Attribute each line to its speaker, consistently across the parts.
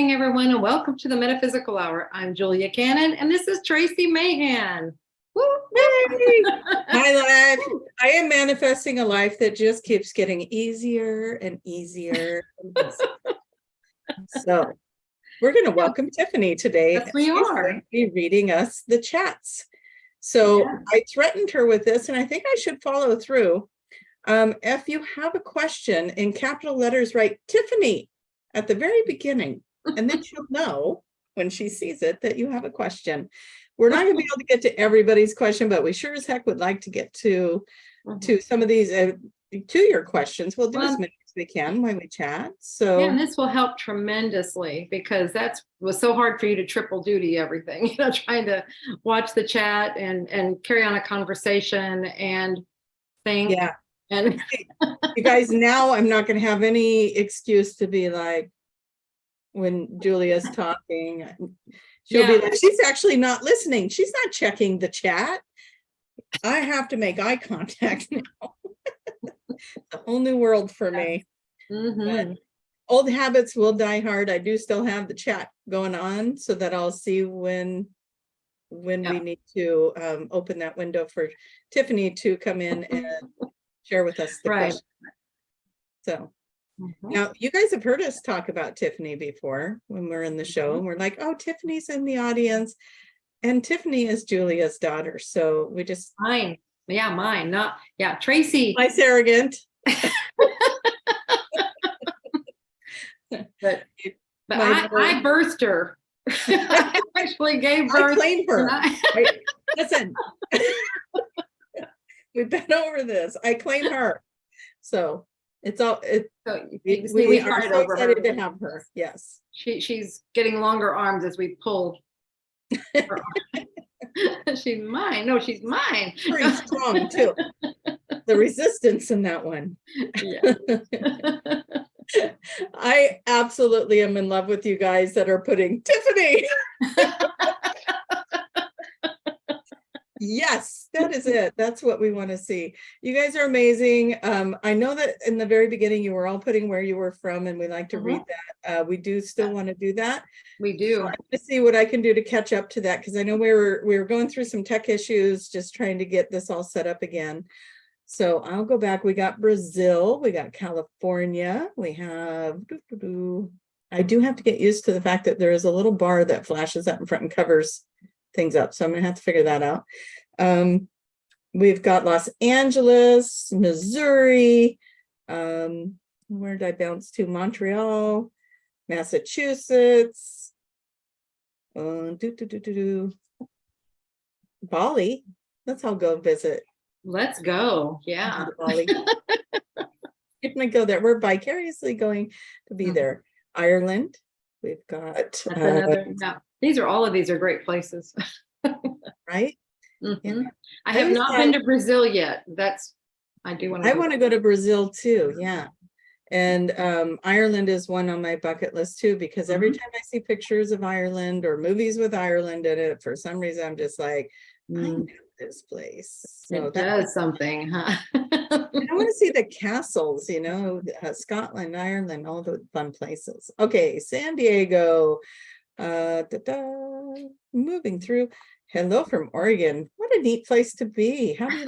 Speaker 1: Hey everyone, and welcome to the Metaphysical Hour. I'm Julia Cannon, and this is Tracie Mahan.
Speaker 2: Woo, hey. My life. I am manifesting a life that just keeps getting easier and easier. So we're going to welcome Tiffany today.
Speaker 1: Yes, we are.
Speaker 2: Going to be reading us the chats. So I threatened her with this, and I think I should follow through. If you have a question in capital letters, write Tiffany at the very beginning, and then she'll know when she sees it that you have a question. We're not going to be able to get to everybody's question, but we sure as heck would like to get to some of these, to your questions. We'll do as many as we can when we chat. So
Speaker 1: yeah, and this will help tremendously because was so hard for you to triple duty everything, trying to watch the chat and carry on a conversation and think.
Speaker 2: Yeah.
Speaker 1: And
Speaker 2: you guys, now I'm not going to have any excuse to be like, when Julia's talking, she'll be like, she's actually not listening. She's not checking the chat. I have to make eye contact now. It's a whole new world for me. But old habits will die hard. I do still have the chat going on so that I'll see when we need to open that window for Tiffany to come in and share with us the question. So now you guys have heard us talk about Tiffany before when we're in the show, and we're like, oh, Tiffany's in the audience, and Tiffany is Julia's daughter. So we just
Speaker 1: mine, not Tracie.
Speaker 2: Nice, arrogant.
Speaker 1: but I birthed her. I actually gave birth.
Speaker 2: I claimed her. Listen. We've been over this. I claim her. So it's all we are so excited to have her. Yes.
Speaker 1: She's getting longer arms as we pull her she's mine. No, she's mine.
Speaker 2: Pretty strong too. The resistance in that one.
Speaker 1: Yeah.
Speaker 2: I absolutely am in love with you guys that are putting Tiffany. Yes, that is it. That's what we want to see. You guys are amazing. I know that in the very beginning you were all putting where you were from, and we like to read that. We do still want to do that.
Speaker 1: We do.
Speaker 2: So I'm going to see what I can do to catch up to that, because I know we were going through some tech issues, just trying to get this all set up again. So I'll go back. We got Brazil, we got California, we have. I do have to get used to the fact that there is a little bar that flashes up in front and covers things up, so I'm gonna have to figure that out. We've got Los Angeles, Missouri, where did I bounce to? Montreal, Massachusetts, Bali. Let's all go visit.
Speaker 1: Let's go. Yeah.
Speaker 2: Bali. If we go there, we're vicariously going to be there. Ireland, we've got
Speaker 1: all of these are great places.
Speaker 2: Right?
Speaker 1: Yeah. I have not been to Brazil yet. I want
Speaker 2: to go to Brazil too. Yeah. And Ireland is one on my bucket list too, because every time I see pictures of Ireland or movies with Ireland in it, for some reason I'm just like, I know this place. So
Speaker 1: it does something, huh?
Speaker 2: I want to see the castles, Scotland, Ireland, all the fun places. Okay, San Diego. Moving through. Hello from Oregon. What a neat place to be. How do you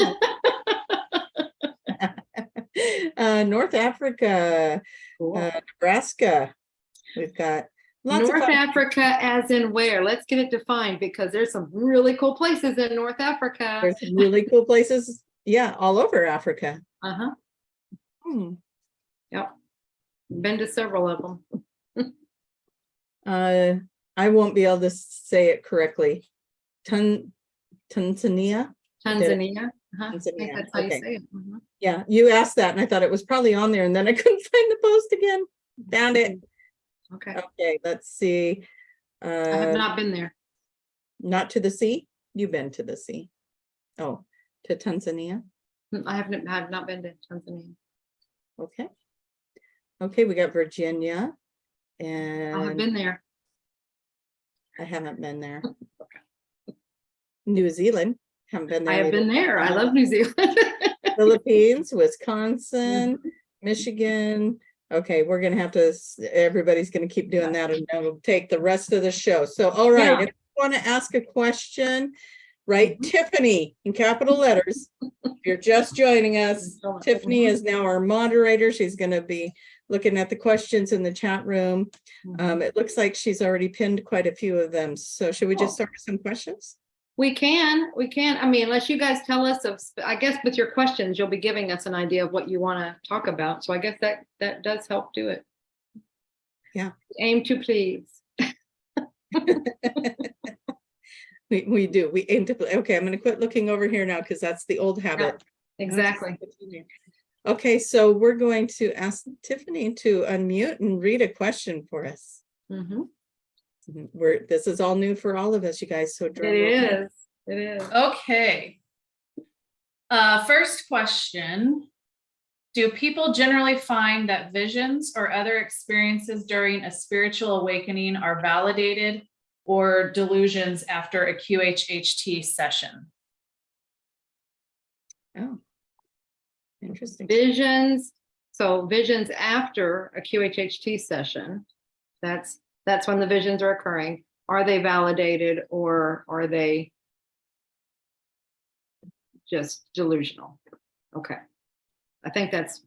Speaker 2: like North Africa, cool. Nebraska. We've got lots
Speaker 1: North Africa, as in where? Let's get it defined, because there's some really cool places in North Africa.
Speaker 2: There's some really cool places, all over Africa.
Speaker 1: Yep. Been to several of them.
Speaker 2: I won't be able to say it correctly. Tanzania.
Speaker 1: Tanzania.
Speaker 2: Tanzania.
Speaker 1: That's how you say it.
Speaker 2: Yeah, you asked that, and I thought it was probably on there, and then I couldn't find the post again. Found it. Okay. Let's see.
Speaker 1: I have not been there.
Speaker 2: Not to the sea. You've been to the sea. Oh, to Tanzania.
Speaker 1: I have not been to Tanzania.
Speaker 2: Okay. We got Virginia, and
Speaker 1: I have been there.
Speaker 2: I haven't been there. New Zealand. Haven't been there.
Speaker 1: I have been there. I love New Zealand.
Speaker 2: Philippines, Wisconsin, Michigan, Okay, we're gonna have to, everybody's gonna keep doing that, and it'll take the rest of the show. So, all right,
Speaker 1: Yeah.
Speaker 2: if you want to ask a question, write
Speaker 1: Mhm.
Speaker 2: Tiffany in capital letters. If you're just joining us, Tiffany is now our moderator. She's gonna be looking at the questions in the chat room. It looks like she's already pinned quite a few of them. So should we just start with some questions?
Speaker 1: We can. I mean, unless you guys tell us I guess with your questions, you'll be giving us an idea of what you want to talk about. So I guess that does help do it.
Speaker 2: Yeah.
Speaker 1: Aim to please.
Speaker 2: We do. We aim to play. Okay, I'm going to quit looking over here now because that's the old habit.
Speaker 1: Yeah, exactly.
Speaker 2: Okay, so we're going to ask Tiffany to unmute and read a question for us. This is all new for all of us, you guys. So
Speaker 1: it is.
Speaker 3: Okay. First question. Do people generally find that visions or other experiences during a spiritual awakening are validated or delusions after a QHHT session?
Speaker 2: Oh, interesting.
Speaker 1: Visions. So visions after a QHHT session, that's when the visions are occurring. Are they validated or are they just delusional? Okay. I think that's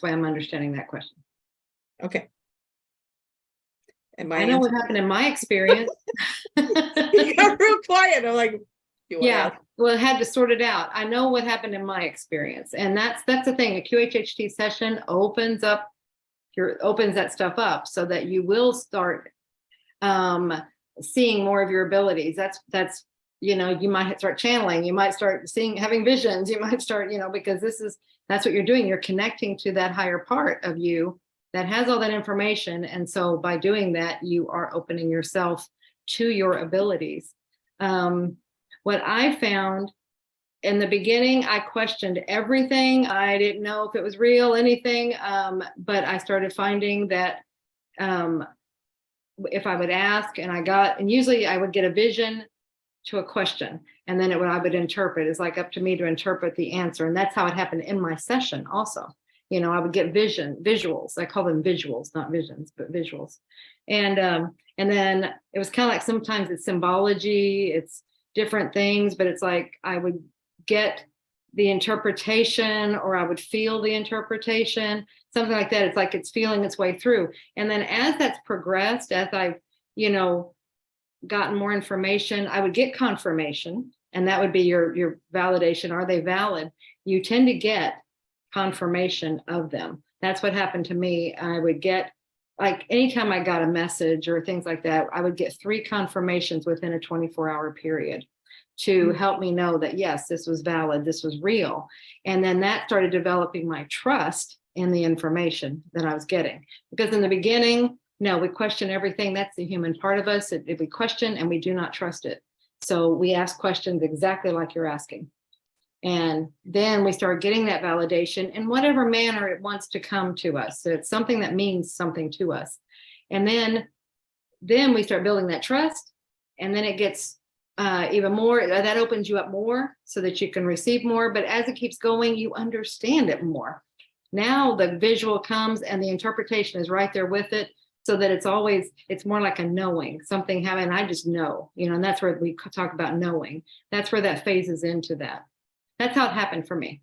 Speaker 1: why I'm understanding that question.
Speaker 2: Okay.
Speaker 1: I know what happened in my experience.
Speaker 2: You got real quiet. I'm like,
Speaker 1: yeah. Well, I had to sort it out. I know what happened in my experience, and that's the thing. A QHHT session opens that stuff up so that you will start seeing more of your abilities. That's you might start channeling, you might start having visions, you might start, because that's what you're doing. You're connecting to that higher part of you that has all that information. And so by doing that, you are opening yourself to your abilities. What I found in the beginning, I questioned everything. I didn't know if it was real, anything. But I started finding that if I would ask and usually I would get a vision to a question, and then I would interpret. It's like up to me to interpret the answer. And that's how it happened in my session also. I would get visuals. I call them visuals, not visions, but visuals. And then it was kind of like sometimes it's symbology, it's different things, but it's like I would get the interpretation or I would feel the interpretation, something like that. It's like it's feeling its way through. And then as that's progressed, as I've, gotten more information, I would get confirmation, and that would be your validation. Are they valid? You tend to get confirmation of them. That's what happened to me. I would get, like, anytime I got a message or things like that, I would get 3 confirmations within a 24-hour period to help me know that, yes, this was valid, this was real. And then that started developing my trust in the information that I was getting. Because in the beginning, no, we question everything. That's the human part of us. If we question and we do not trust it. So we ask questions exactly like you're asking. And then we start getting that validation in whatever manner it wants to come to us. So it's something that means something to us. And then we start building that trust. And then it gets even more, that opens you up more so that you can receive more. But as it keeps going, you understand it more. Now the visual comes and the interpretation is right there with it. So that it's more like a knowing, something happened, I just know, and that's where we talk about knowing. That's where that phases into that. That's how it happened for me.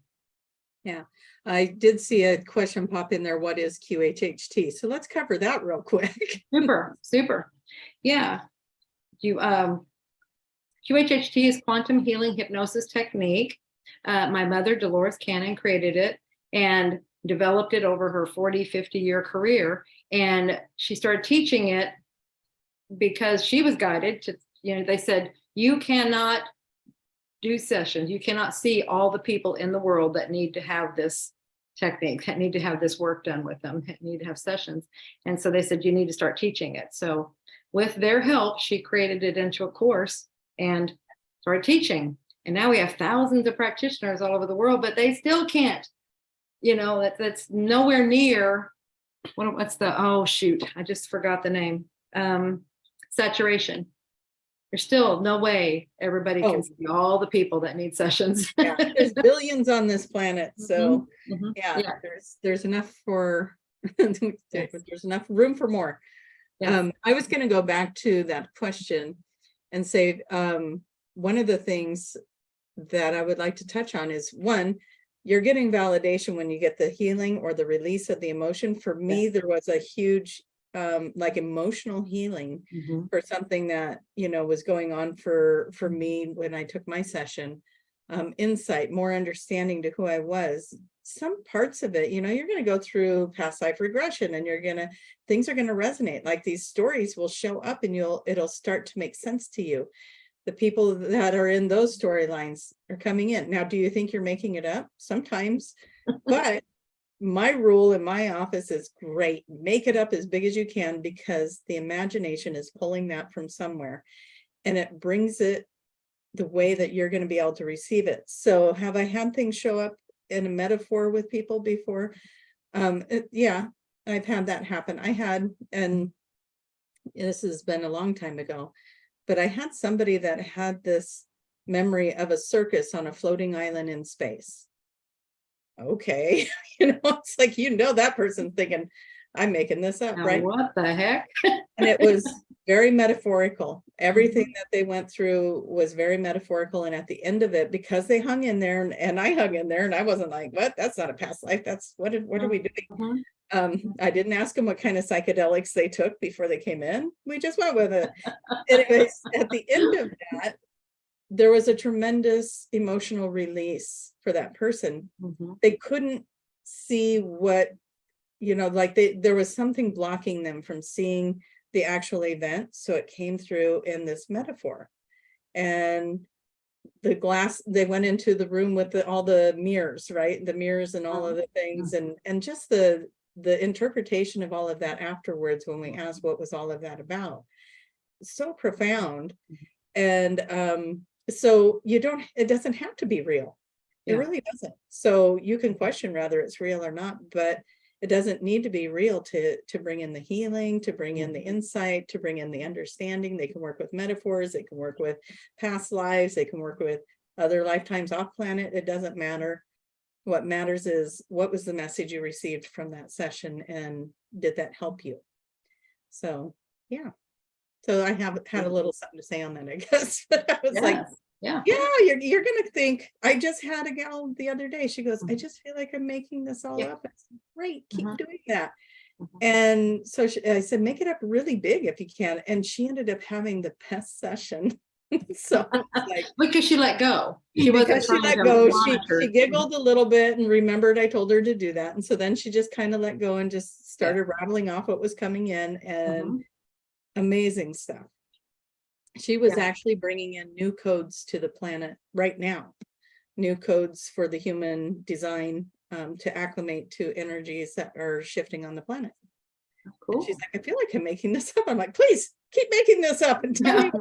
Speaker 2: Yeah, I did see a question pop in there. What is QHHT? So let's cover that real quick.
Speaker 1: Super. Yeah. QHHT is quantum healing hypnosis technique. My mother, Dolores Cannon, created it and developed it over her 50-year career. And she started teaching it because she was guided to, they said, you cannot do sessions. You cannot see all the people in the world that need to have this technique, that need to have this work done with them, that need to have sessions. And so they said, you need to start teaching it. So with their help, she created it into a course and started teaching. And now we have thousands of practitioners all over the world, but they still can't, that's nowhere near what's the, oh shoot, I just forgot the name. Saturation. There's still no way everybody can see all the people that need sessions.
Speaker 2: Yeah, there's billions on this planet. So yeah, there's enough for There's enough room for more.
Speaker 1: Yes.
Speaker 2: I was going to go back to that question and say, one of the things that I would like to touch on is, one, you're getting validation when you get the healing or the release of the emotion. For me, there was a huge like emotional healing
Speaker 1: Mhm.
Speaker 2: for something that, you know, was going on for me when I took my session. Insight, more understanding to who I was. Some parts of it, you know, you're going to go through past life regression, and things are going to resonate. Like, these stories will show up, and it'll start to make sense to you. The people that are in those storylines are coming in. Now, do you think you're making it up? Sometimes, but my rule in my office is, great, make it up as big as you can, because the imagination is pulling that from somewhere, and it brings it the way that you're going to be able to receive it. So have I had things show up in a metaphor with people before? Yeah, I've had that happen. And this has been a long time ago, but I had somebody that had this memory of a circus on a floating island in space. Okay, you know, it's like, you know, that person thinking, I'm making this up,
Speaker 1: Now,
Speaker 2: right?
Speaker 1: what the heck?
Speaker 2: And it was very metaphorical. Everything that they went through was very metaphorical. And at the end of it, because they hung in there, and I hung in there, and I wasn't like, what? That's not a past life. That's what are we doing?
Speaker 1: Mhm.
Speaker 2: I didn't ask them what kind of psychedelics they took before they came in. We just went with it. Anyways, at the end of that, there was a tremendous emotional release for that person.
Speaker 1: Mhm.
Speaker 2: They couldn't see what, you know, like there was something blocking them from seeing the actual event. So it came through in this metaphor. And the glass, they went into the room with all the mirrors, right? The mirrors and all of the things, and just the interpretation of all of that afterwards, when we asked what was all of that about. So profound. And so it doesn't have to be real. It
Speaker 1: Yeah.
Speaker 2: really doesn't. So you can question whether it's real or not, but it doesn't need to be real to bring in the healing, to bring in the insight, to bring in the understanding. They can work with metaphors, they can work with past lives, they can work with other lifetimes off planet. It doesn't matter. What matters is, what was the message you received from that session, and did that help you? So, yeah. So I have had a little something to say on that, I guess. But I was like,
Speaker 1: Yeah.
Speaker 2: yeah, you're gonna think. I just had a gal the other day. She goes, I just feel like I'm making this all up. I said, great, keep doing that. And so I said, make it up really big if you can. And she ended up having the best session. So like,
Speaker 1: Because she let go. She
Speaker 2: because she
Speaker 1: trying
Speaker 2: let
Speaker 1: to
Speaker 2: go,
Speaker 1: monitor.
Speaker 2: she giggled a little bit and remembered I told her to do that. And so then she just kind of let go and just started rattling off what was coming in, and amazing stuff. She was actually bringing in new codes to the planet right now, new codes for the human design, to acclimate to energies that are shifting on the planet.
Speaker 1: Cool.
Speaker 2: She's like, I feel like I'm making this up. I'm like, please keep making this up and tell me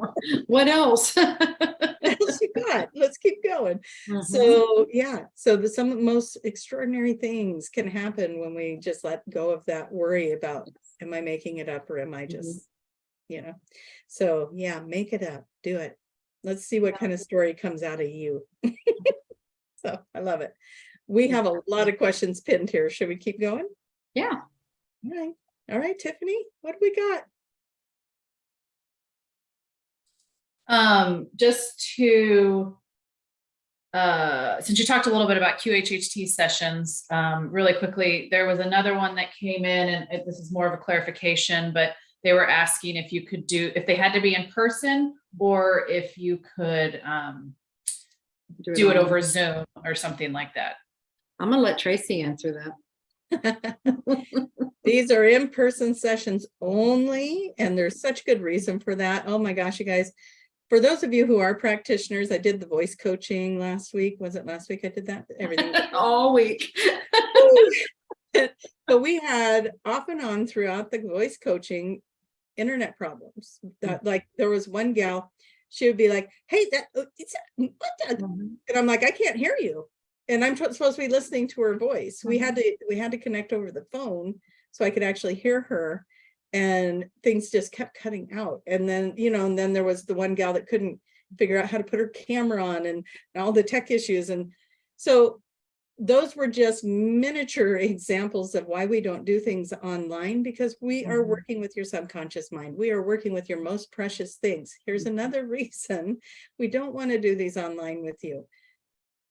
Speaker 1: what else.
Speaker 2: what else you got. Let's keep going. So yeah, so some most extraordinary things can happen when we just let go of that worry about, am I making it up, or am I just, you know? So yeah, make it up, do it. Let's see what kind of story comes out of you. So I love it. We have a lot of questions pinned here. Should we keep going?
Speaker 1: Yeah.
Speaker 2: All right, Tiffany, what do we got?
Speaker 3: Just to, since you talked a little bit about QHHT sessions, really quickly, there was another one that came in, and this is more of a clarification, but they were asking if you could if they had to be in person, or if you could do it over Zoom or something like that.
Speaker 1: I'm gonna let Tracie answer that.
Speaker 2: These are in-person sessions only, and there's such good reason for that. Oh my gosh, you guys. For those of you who are practitioners, I did the voice coaching last week. Was it last week I did that? Everything
Speaker 1: all week.
Speaker 2: But we had off and on throughout the voice coaching internet problems. That, like, there was one gal, she would be like, hey, and I'm like, I can't hear you. And I'm supposed to be listening to her voice. We had to connect over the phone so I could actually hear her. And things just kept cutting out. And then, you know, and then there was the one gal that couldn't figure out how to put her camera on, and all the tech issues. And so those were just miniature examples of why we don't do things online, because we are working with your subconscious mind. We are working with your most precious things. Here's another reason we don't want to do these online with you.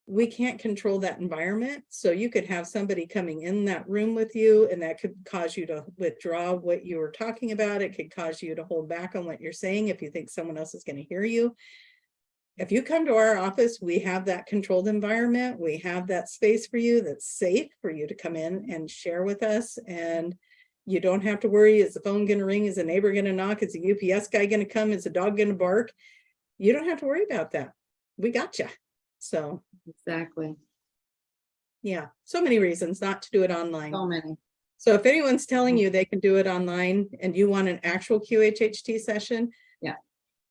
Speaker 2: We can't control that environment. So you could have somebody coming in that room with you, and that could cause you to withdraw what you were talking about. It could cause you to hold back on what you're saying if you think someone else is going to hear you. If you come to our office, we have that controlled environment. We have that space for you that's safe for you to come in and share with us. And you don't have to worry, is the phone going to ring? Is the neighbor going to knock? Is the UPS guy going to come? Is the dog going to bark? You don't have to worry about that. We got you. So
Speaker 1: Exactly.
Speaker 2: yeah, so many reasons not to do it online.
Speaker 1: So many.
Speaker 2: So if anyone's telling you they can do it online and you want an actual QHHT session,
Speaker 1: yeah,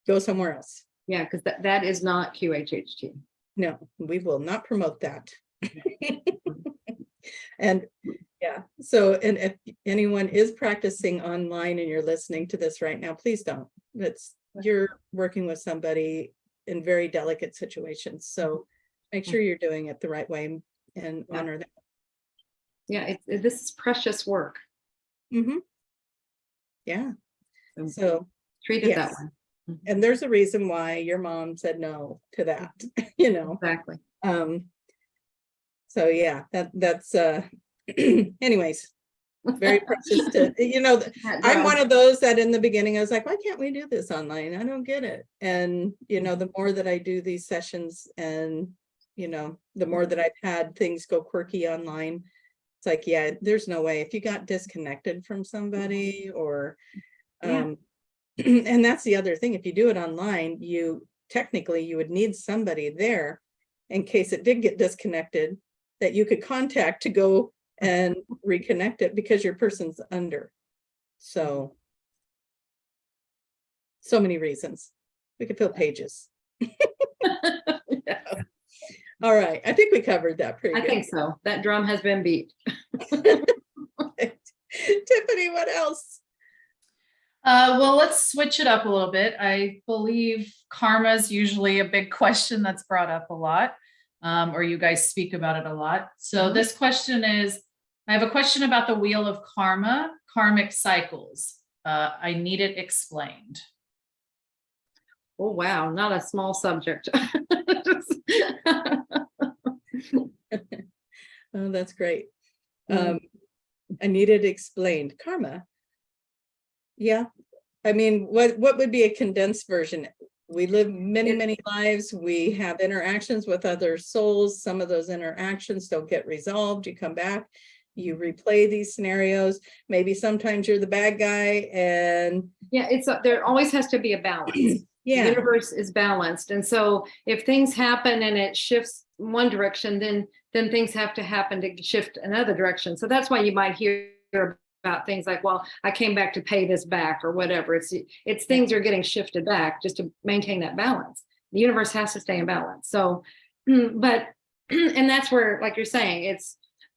Speaker 2: go somewhere else.
Speaker 1: Yeah, because that is not QHHT.
Speaker 2: No, we will not promote that. And yeah, so, and if anyone is practicing online and you're listening to this right now, please don't. You're working with somebody in very delicate situations. So make sure you're doing it the right way and honor that.
Speaker 1: Yeah, this is precious work.
Speaker 2: Mm-hmm. Yeah. So
Speaker 1: treat it that
Speaker 2: yes.
Speaker 1: way.
Speaker 2: And there's a reason why your mom said no to that, you know.
Speaker 1: Exactly.
Speaker 2: So yeah, that's anyways, very precious to, you know, I'm one of those that in the beginning I was like, why can't we do this online? I don't get it. And you know, the more that I do these sessions and you know, the more that I've had things go quirky online, it's like, yeah, there's no way. If you got disconnected from somebody or and that's the other thing, if you do it online, you would need somebody there in case it did get disconnected that you could contact to go and reconnect it, because your person's under. So many reasons. We could fill pages.
Speaker 1: Yeah.
Speaker 2: All right, I think we covered that pretty good.
Speaker 1: I think so. That drum has been beat.
Speaker 2: Tiffany, what else?
Speaker 3: Well, let's switch it up a little bit. I believe karma is usually a big question that's brought up a lot, or you guys speak about it a lot. So this question is, I have a question about the wheel of karma, karmic cycles. I need it explained.
Speaker 1: Oh, wow. Not a small subject.
Speaker 2: Oh, that's great. I need it explained. Karma. Yeah. I mean, what would be a condensed version? We live many lives. We have interactions with other souls. Some of those interactions don't get resolved. You come back, you replay these scenarios. Maybe sometimes you're the bad guy and
Speaker 1: yeah, there always has to be a balance.
Speaker 2: Yeah.
Speaker 1: The universe is balanced. And so if things happen and it shifts one direction, then things have to happen to shift another direction. So that's why you might hear about things like, well, I came back to pay this back or whatever. It's things are getting shifted back just to maintain that balance. The universe has to stay in balance. So, but, and that's where, like you're saying,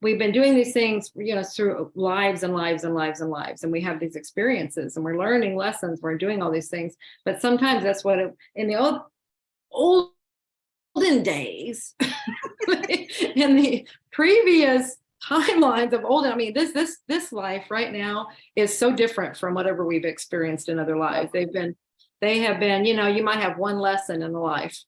Speaker 1: we've been doing these things, you know, through lives and lives and lives and lives. And we have these experiences and we're learning lessons. We're doing all these things. But sometimes that's what in the olden days, in the previous timelines of olden, I mean, this life right now is so different from whatever we've experienced in other lives. They have been, you know, you might have one lesson in the life.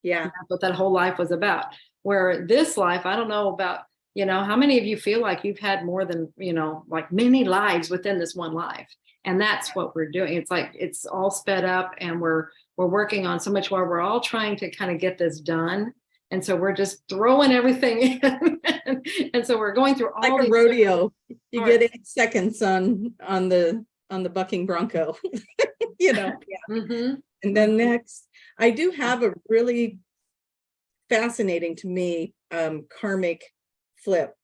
Speaker 2: Yeah.
Speaker 1: That's what that whole life was about. Where this life, I don't know about, you know, how many of you feel like you've had more than, you know, like many lives within this one life? And that's what we're doing. It's like, it's all sped up and we're working on so much more. We're all trying to kind of get this done. And so we're just throwing everything in. And so we're going through all
Speaker 2: like a rodeo. You get 8 seconds on the bucking bronco, you know. Yeah.
Speaker 1: Mm-hmm.
Speaker 2: And then next, I do have a really fascinating to me karmic flip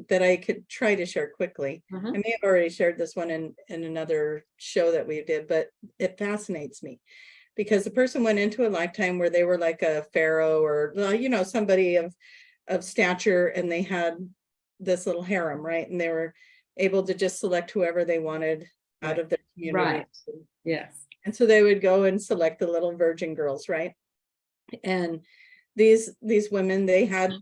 Speaker 2: that I could try to share quickly.
Speaker 1: Mm-hmm.
Speaker 2: I may have already shared this one in another show that we did, but it fascinates me because the person went into a lifetime where they were like a pharaoh or, you know, somebody of stature, and they had this little harem, right? And they were able to just select whoever they wanted out of their community.
Speaker 1: Right. Yes.
Speaker 2: And so they would go and select the little virgin girls, right? And these women, they had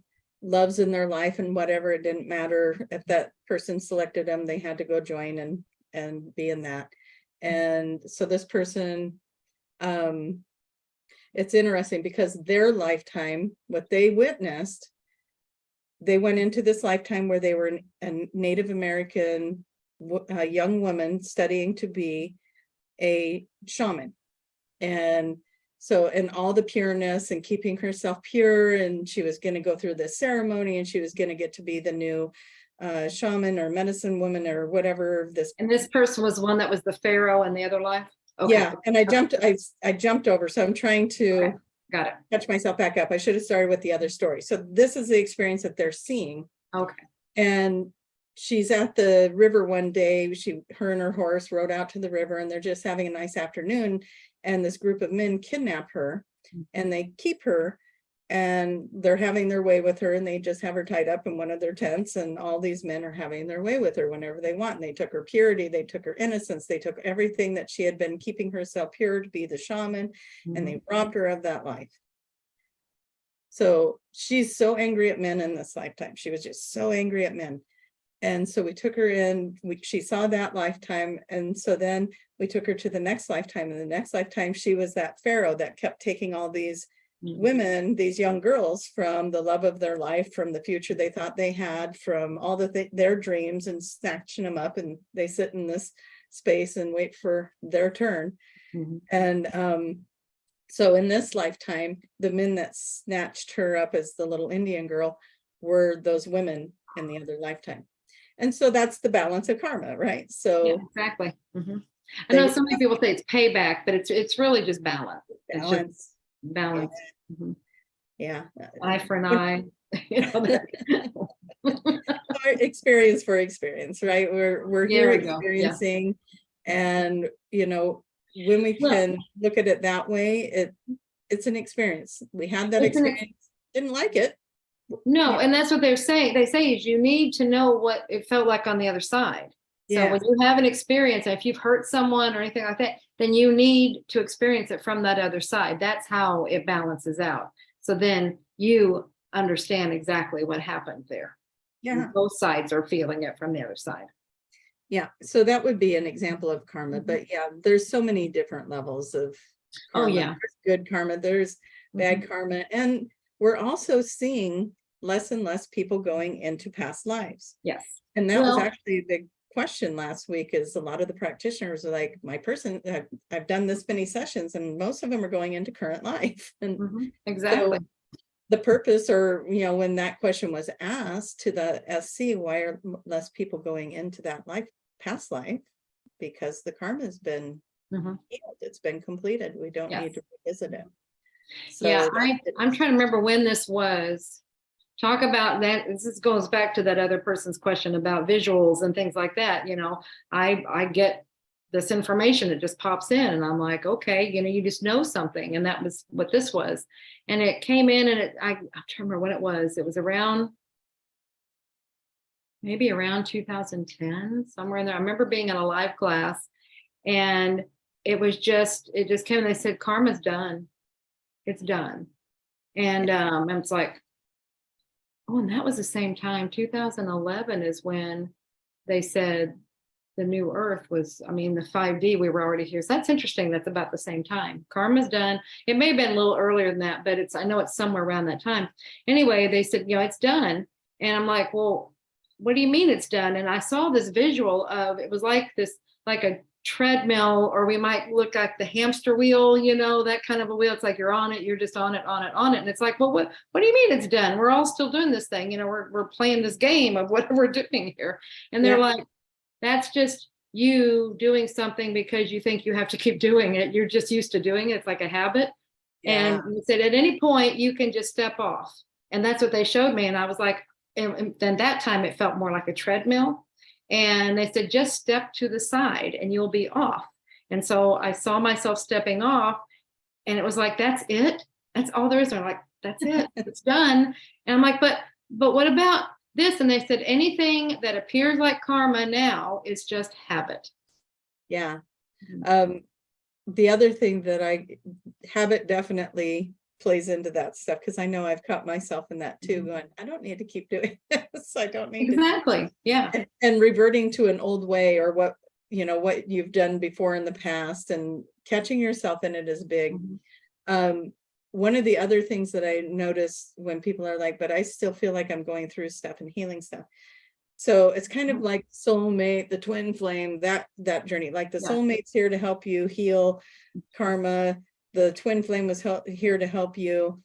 Speaker 2: loves in their life and whatever. It didn't matter if that person selected them, they had to go join and be in that. And so this person, it's interesting because their lifetime, what they witnessed, they went into this lifetime where they were a Native American young woman studying to be a shaman. And so, and all the pureness and keeping herself pure, and she was going to go through this ceremony, and she was going to get to be the new shaman or medicine woman or whatever this.
Speaker 1: And this person was the one that was the pharaoh in the other life. Okay.
Speaker 2: Yeah, and I jumped over, so I'm trying to
Speaker 1: Okay. Got it.
Speaker 2: catch myself back up. I should have started with the other story. So this is the experience that they're seeing.
Speaker 1: Okay.
Speaker 2: And she's at the river one day. Her and her horse rode out to the river, and they're just having a nice afternoon. And this group of men kidnap her, and they keep her, and they're having their way with her, and they just have her tied up in one of their tents, and all these men are having their way with her whenever they want. And they took her purity, they took her innocence, they took everything that she had been keeping herself pure to be the shaman, and they robbed her of that life. So she's so angry at men in this lifetime. She was just so angry at men. And so we took her in, she saw that lifetime. And so then we took her to the next lifetime. In the next lifetime, she was that pharaoh that kept taking all these women, these young girls, from the love of their life, from the future they thought they had, from all their dreams, and snatching them up, and they sit in this space and wait for their turn. And so in this lifetime, the men that snatched her up as the little Indian girl were those women in the other lifetime. And so that's the balance of karma, right? So
Speaker 1: yeah, exactly. I know so many people say it's payback, but it's really just balance. It's just balance.
Speaker 2: Yeah.
Speaker 1: Eye for an eye.
Speaker 2: Experience for experience, right? We're here experiencing, and when we can look at it that way, it's an experience. We had that experience, didn't like it.
Speaker 1: No, and that's what they're saying. They say is you need to know what it felt like on the other side. So when you have an experience, if you've hurt someone or anything like that, then you need to experience it from that other side. That's how it balances out. So then you understand exactly what happened there. Yeah. And both sides are feeling it from the other side.
Speaker 2: Yeah. So that would be an example of karma. But yeah, there's so many different levels of karma.
Speaker 1: Oh, yeah.
Speaker 2: There's good karma, there's bad karma. And we're also seeing less and less people going into past lives.
Speaker 1: Yes.
Speaker 2: And that was actually a big question last week, is a lot of the practitioners are like, I've done this many sessions, and most of them are going into current life. And
Speaker 1: exactly.
Speaker 2: So the purpose, or when that question was asked to the SC, why are less people going into that past life? Because the karma has been healed, it's been completed. We don't need to revisit it. So
Speaker 1: yeah, I'm trying to remember when this was. Talk about that. This goes back to that other person's question about visuals and things like that. I get this information, it just pops in, and I'm like, okay, you just know something. And that was what this was. And it came in, and I'm trying to remember when it was. It was maybe around 2010, somewhere in there. I remember being in a live class, and it just came, and they said, karma's done. It's done. And it's like, oh, and that was the same time. 2011 is when they said the new earth was, the 5D, we were already here. So that's interesting. That's about the same time. Karma's done. It may have been a little earlier than that, but I know it's somewhere around that time. Anyway, they said, it's done. And I'm like, well, what do you mean it's done? And I saw this visual of, it was like a treadmill, or we might look like the hamster wheel, that kind of a wheel. It's like you're on it, you're just on it. And it's like, well, what do you mean it's done? We're all still doing this thing, we're playing this game of what we're doing here. And they're like, that's just you doing something because you think you have to keep doing it. You're just used to doing it. It's like a habit. And they said at any point you can just step off. And that's what they showed me. And I was like, and then that time it felt more like a treadmill. And they said, just step to the side and you'll be off. And so I saw myself stepping off, and it was like, that's it. That's all there is. And I'm like, that's it. It's done. And I'm like, but what about this? And they said, anything that appears like karma now is just habit.
Speaker 2: Yeah. The other thing that habit definitely plays into that stuff, because I know I've caught myself in that too, going, I don't need to keep doing this. I don't need to.
Speaker 1: Exactly. Yeah.
Speaker 2: And reverting to an old way, or what, what you've done before in the past, and catching yourself in it is big. One of the other things that I notice when people are like, but I still feel like I'm going through stuff and healing stuff. So it's kind of like soulmate, the twin flame, that journey, like the soulmate's here to help you heal karma. The twin flame was here to help you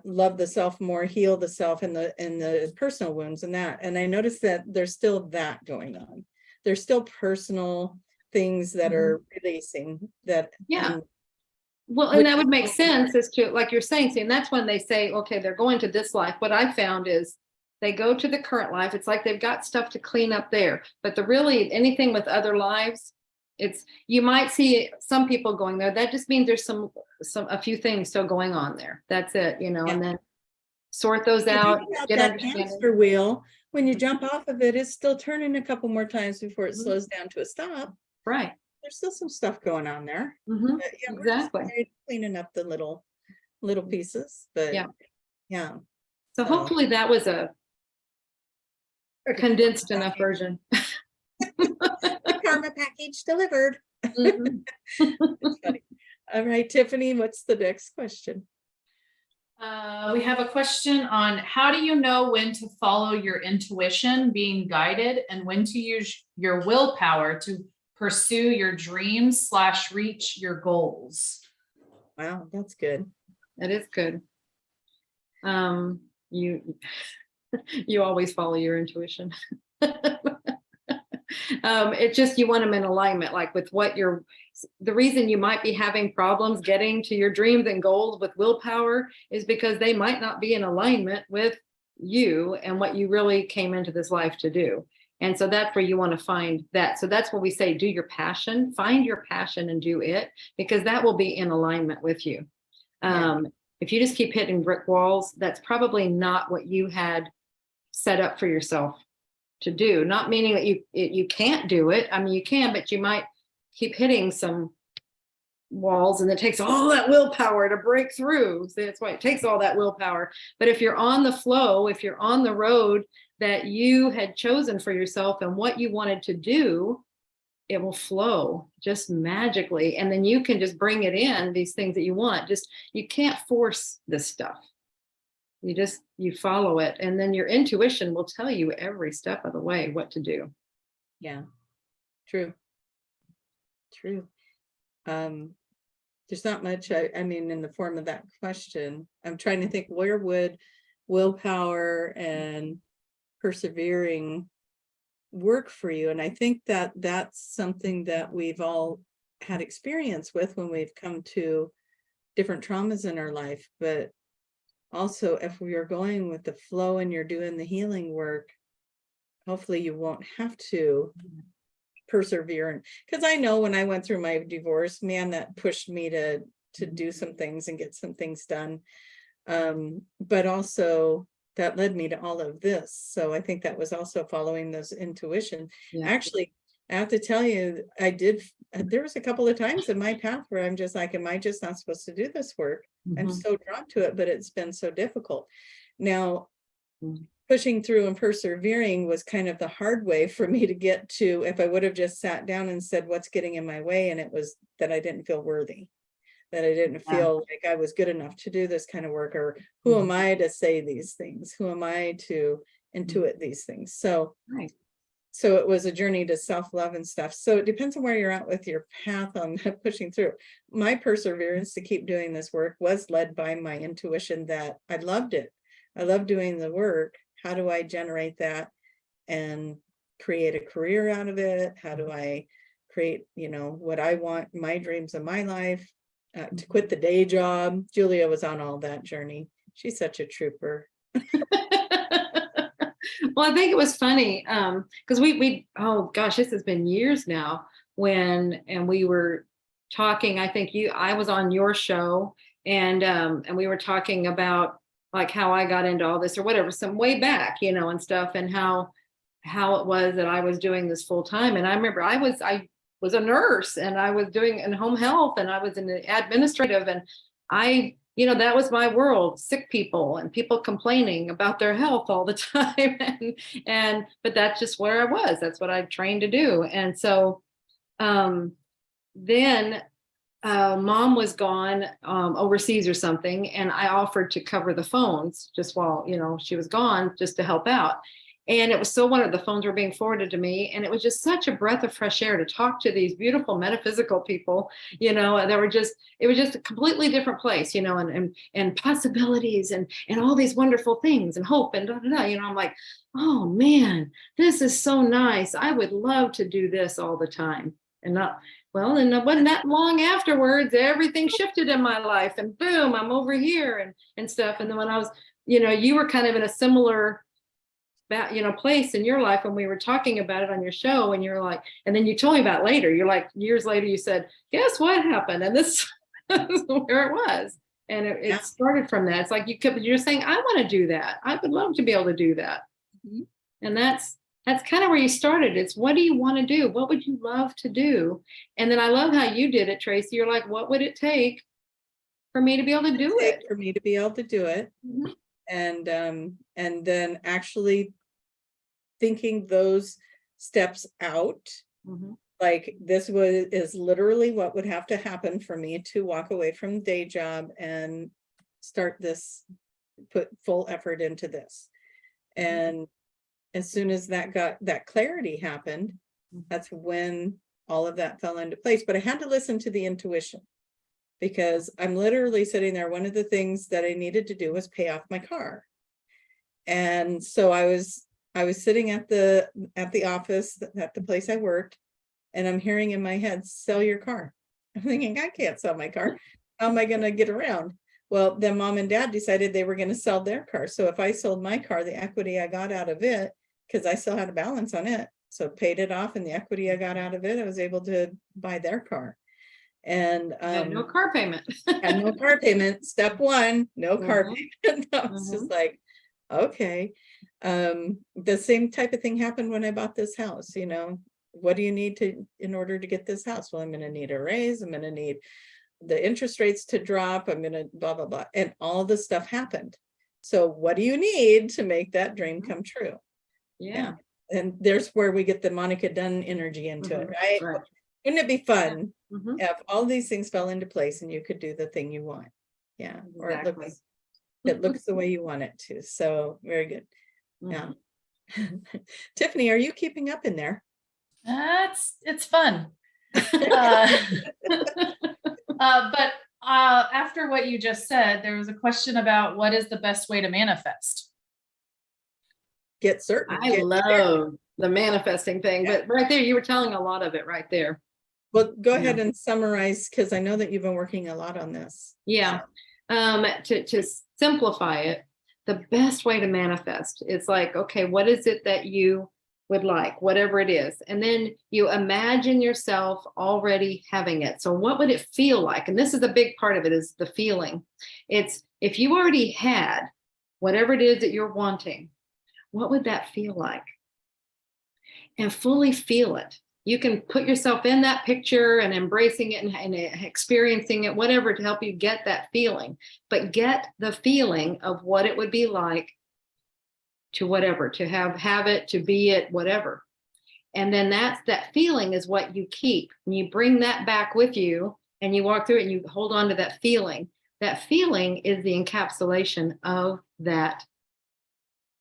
Speaker 2: love the self more, heal the self and the personal wounds and that. And I noticed that there's still that going on. There's still personal things that are releasing that.
Speaker 1: Yeah. Well, and that would make sense as to, like you're saying, see, and that's when they say, okay, they're going to this life. What I found is they go to the current life. It's like they've got stuff to clean up there. But anything with other lives, you might see some people going there. That just means there's a few things still going on there. That's it, and then sort those out. Get
Speaker 2: that hamster wheel, when you jump off of it, it's still turning a couple more times before it slows down to a stop.
Speaker 1: Right.
Speaker 2: There's still some stuff going on there.
Speaker 1: But, exactly.
Speaker 2: We're just cleaning up the little pieces, but yeah.
Speaker 1: So hopefully that was a condensed enough version.
Speaker 2: The karma package delivered. That's funny. All right, Tiffany, what's the next question?
Speaker 3: We have a question on how do you know when to follow your intuition, being guided, and when to use your willpower to pursue your dreams / reach your goals?
Speaker 2: Wow, that's good.
Speaker 1: That is good. You always follow your intuition. It's just, you want them in alignment, like with the reason you might be having problems getting to your dreams and goals with willpower is because they might not be in alignment with you and what you really came into this life to do. And so that's where you want to find that. So that's what we say, do your passion, find your passion and do it, because that will be in alignment with you. If you just keep hitting brick walls, that's probably not what you had set up for yourself to do. Not meaning that you can't do it. I mean, you can, but you might keep hitting some walls, and it takes all that willpower to break through. So that's why it takes all that willpower. But if you're on the flow, if you're on the road that you had chosen for yourself and what you wanted to do, it will flow just magically. And then you can just bring it in, these things that you want. You can't force this stuff. You follow it, and then your intuition will tell you every step of the way what to do.
Speaker 2: Yeah, true. There's not much, I mean, in the form of that question. I'm trying to think, where would willpower and persevering work for you? And I think that that's something that we've all had experience with when we've come to different traumas in our life. But also, if we are going with the flow and you're doing the healing work, hopefully you won't have to persevere. Because I know when I went through my divorce, man, that pushed me to do some things and get some things done. But also that led me to all of this. So I think that was also following those intuition.
Speaker 1: Yeah.
Speaker 2: Actually, I have to tell you, there was a couple of times in my path where I'm just like, am I just not supposed to do this work? I'm so drawn to it, but it's been so difficult. Now, pushing through and persevering was kind of the hard way for me to get to. If I would have just sat down and said, what's getting in my way? And it was that I didn't feel worthy, that I didn't feel like I was good enough to do this kind of work, or who am I to say these things? Who am I to intuit these things? So it was a journey to self-love and stuff. So it depends on where you're at with your path on pushing through. My perseverance to keep doing this work was led by my intuition that I loved it. I love doing the work. How do I generate that and create a career out of it? How do I create, what I want, my dreams of my life, to quit the day job? Julia was on all that journey. She's such a trooper.
Speaker 1: Well, I think it was funny because we oh gosh, this has been years now and we were talking. I think I was on your show and we were talking about like how I got into all this or whatever, some way back, and stuff, and how it was that I was doing this full time. And I remember I was a nurse and I was doing in home health and I was in the administrative, and I that was my world, sick people and people complaining about their health all the time. But that's just where I was. That's what I trained to do. And so then mom was gone overseas or something, and I offered to cover the phones just while she was gone, just to help out. And it was so wonderful. The phones were being forwarded to me, and it was just such a breath of fresh air to talk to these beautiful metaphysical people. It was just a completely different place, and possibilities and all these wonderful things and hope and da, da, da. I'm like, oh man, this is so nice. I would love to do this all the time. And it wasn't that long afterwards, everything shifted in my life, and boom, I'm over here and stuff. And then when I was, you were kind of in a similar place in your life when we were talking about it on your show, and you're like, and then you told me about it later, you're like, years later, you said, guess what happened? And this is where it was. And it started from that. It's like you're saying, I want to do that. I would love to be able to do that. Mm-hmm. And that's kind of where you started. It's, what do you want to do? What would you love to do? And then I love how you did it, Tracie. You're like, what would it take for me to be able to do it?
Speaker 2: For me to be able to do it. Mm-hmm. And then actually thinking those steps out, mm-hmm. like this is literally what would have to happen for me to walk away from the day job and start this, put full effort into this. And as soon as that clarity happened, that's when all of that fell into place. But I had to listen to the intuition, because I'm literally sitting there. One of the things that I needed to do was pay off my car. And so I was sitting at the office, at the place I worked, and I'm hearing in my head, sell your car. I'm thinking, I can't sell my car. How am I going to get around? Well, then mom and dad decided they were going to sell their car. So if I sold my car, the equity I got out of it, because I still had a balance on it, so paid it off, and the equity I got out of it, I was able to buy their car. And
Speaker 1: no car payment.
Speaker 2: And no car payment. Step one, no car payment. I was just like, okay. The same type of thing happened when I bought this house. What do you need in order to get this house? Well, I'm going to need a raise. I'm going to need the interest rates to drop. I'm going to blah, blah, blah. And all this stuff happened. So what do you need to make that dream come true? Yeah. And there's where we get the Monica Dunn energy into it, right? Wouldn't it be fun if all these things fell into place and you could do the thing you want? Yeah. Exactly. Or it looks the way you want it to. So very good. Yeah. Tiffany, are you keeping up in there?
Speaker 3: It's fun. But after what you just said, there was a question about what is the best way to manifest?
Speaker 2: Get certain.
Speaker 1: I love the manifesting thing, but right there, you were telling a lot of it right there.
Speaker 2: Well, go ahead and summarize, because I know that you've been working a lot on this.
Speaker 1: Yeah. To simplify it, the best way to manifest is like, okay, what is it that you would like, whatever it is? And then you imagine yourself already having it. So what would it feel like? And this is a big part of it, is the feeling. It's, if you already had whatever it is that you're wanting, what would that feel like? And fully feel it. You can put yourself in that picture and embracing it and experiencing it, whatever, to help you get that feeling. But get the feeling of what it would be like to whatever, to have it, to be it, whatever. And then that feeling is what you keep. And you bring that back with you, and you walk through it and you hold on to that feeling. That feeling is the encapsulation of that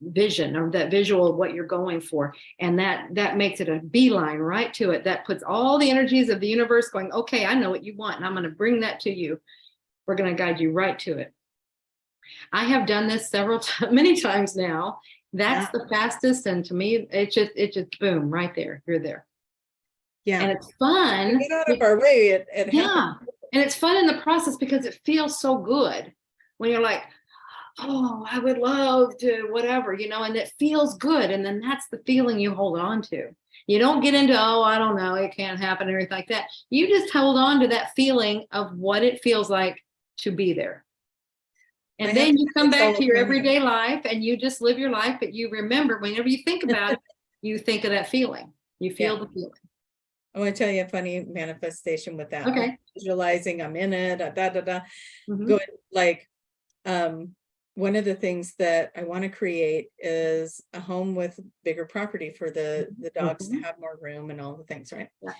Speaker 1: vision, or that visual of what you're going for. And that makes it a beeline right to it. That puts all the energies of the universe going, okay, I know what you want, and I'm going to bring that to you. We're going to guide you right to it. I have done this many times now. That's the fastest. And to me, it just boom, right there. You're there.
Speaker 2: Yeah.
Speaker 1: And it's fun.
Speaker 2: Get out of our way. It
Speaker 1: happens. And it's fun in the process, because it feels so good when you're like, oh, I would love to, whatever, and it feels good. And then that's the feeling you hold on to. You don't get into, oh, I don't know, it can't happen, or anything like that. You just hold on to that feeling of what it feels like to be there. And then you come back to your everyday life and you just live your life. But you remember, whenever you think about it, you think of that feeling. You feel the feeling.
Speaker 2: I want to tell you a funny manifestation with that.
Speaker 1: Okay.
Speaker 2: visualizing I'm in it,
Speaker 1: Mhm.
Speaker 2: going like, one of the things that I want to create is a home with bigger property for the dogs to
Speaker 1: Mhm.
Speaker 2: have more room and all the things, right?
Speaker 1: Yeah.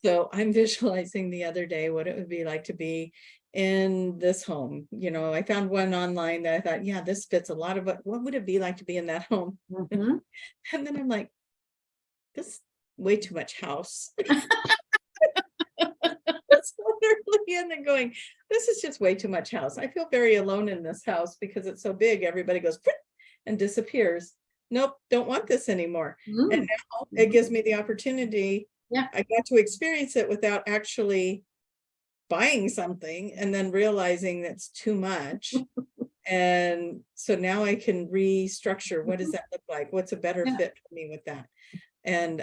Speaker 2: So I'm visualizing the other day what it would be like to be in this home. You know, I found one online that I thought, yeah, this fits a lot of what would it be like to be in that home?
Speaker 1: Mhm.
Speaker 2: And then I'm like, this way too much house. That's literally in and going, this is just way too much house. I feel very alone in this house because it's so big. Everybody goes "Frick," and disappears. Nope, don't want this anymore. And
Speaker 1: Mm.
Speaker 2: now it gives me the opportunity.
Speaker 1: Yeah.
Speaker 2: I got to experience it without actually buying something and then realizing that's too much. And so now I can restructure. What does that look like? What's a better
Speaker 1: Yeah.
Speaker 2: fit for me with that? And